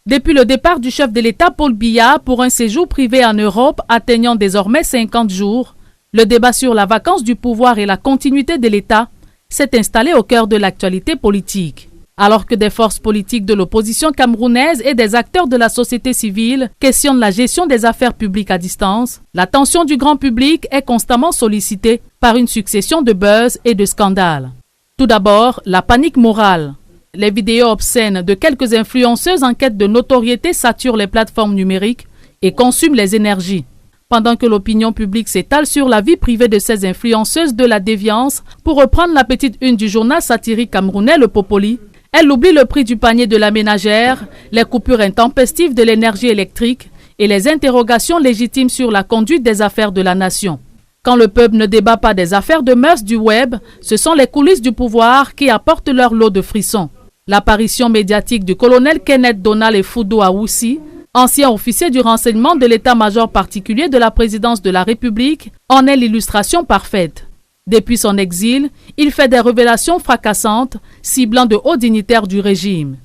Depuis le départ du chef de l'État Paul Biya pour un séjour privé en Europe atteignant désormais 50 jours, le débat sur la vacance du pouvoir et la continuité de l'État s'est installé au cœur de l'actualité politique. Alors que des forces politiques de l'opposition camerounaise et des acteurs de la société civile questionnent la gestion des affaires publiques à distance, l'attention du grand public est constamment sollicitée par une succession de buzz et de scandales. Tout d'abord, la panique morale. Les vidéos obscènes de quelques influenceuses en quête de notoriété saturent les plateformes numériques et consument les énergies. Pendant que l'opinion publique s'étale sur la vie privée de ces influenceuses de la déviance, pour reprendre la petite une du journal satirique camerounais Le Popoli, elle oublie le prix du panier de la ménagère, les coupures intempestives de l'énergie électrique et les interrogations légitimes sur la conduite des affaires de la nation. Quand le peuple ne débat pas des affaires de mœurs du web, ce sont les coulisses du pouvoir qui apportent leur lot de frissons. L'apparition médiatique du colonel Kenneth Donald Effudu Awusi, ancien officier du renseignement de l'état-major particulier de la présidence de la République, en est l'illustration parfaite. Depuis son exil, il fait des révélations fracassantes, ciblant de hauts dignitaires du régime.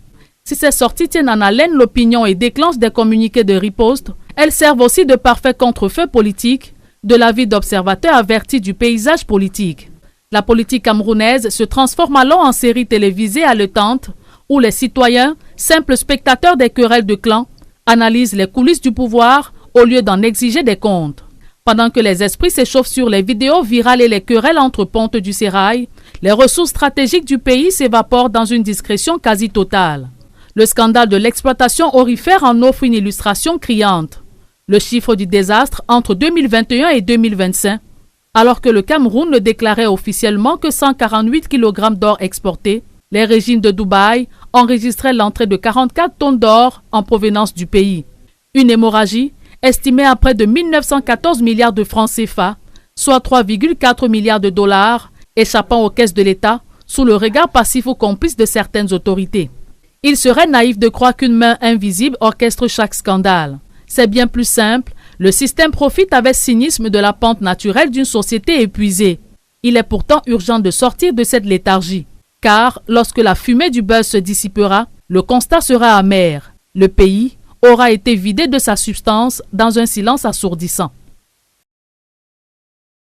Si ces sorties tiennent en haleine l'opinion et déclenchent des communiqués de riposte, elles servent aussi de parfait contre-feu politique, de l'avis d'observateurs avertis du paysage politique. La politique camerounaise se transforme alors en série télévisée haletante, où les citoyens, simples spectateurs des querelles de clans, analysent les coulisses du pouvoir au lieu d'en exiger des comptes. Pendant que les esprits s'échauffent sur les vidéos virales et les querelles entre pontes du sérail, les ressources stratégiques du pays s'évaporent dans une discrétion quasi totale. Le scandale de l'exploitation aurifère en offre une illustration criante. Le chiffre du désastre entre 2021 et 2025, alors que le Cameroun ne déclarait officiellement que 148 kg d'or exportés, les régimes de Dubaï enregistraient l'entrée de 44 tonnes d'or en provenance du pays. Une hémorragie estimée à près de 1914 milliards de francs CFA, soit 3,4 milliards de dollars, échappant aux caisses de l'État sous le regard passif ou complice de certaines autorités. Il serait naïf de croire qu'une main invisible orchestre chaque scandale. C'est bien plus simple, le système profite avec cynisme de la pente naturelle d'une société épuisée. Il est pourtant urgent de sortir de cette léthargie, car lorsque la fumée du buzz se dissipera, le constat sera amer. Le pays aura été vidé de sa substance dans un silence assourdissant.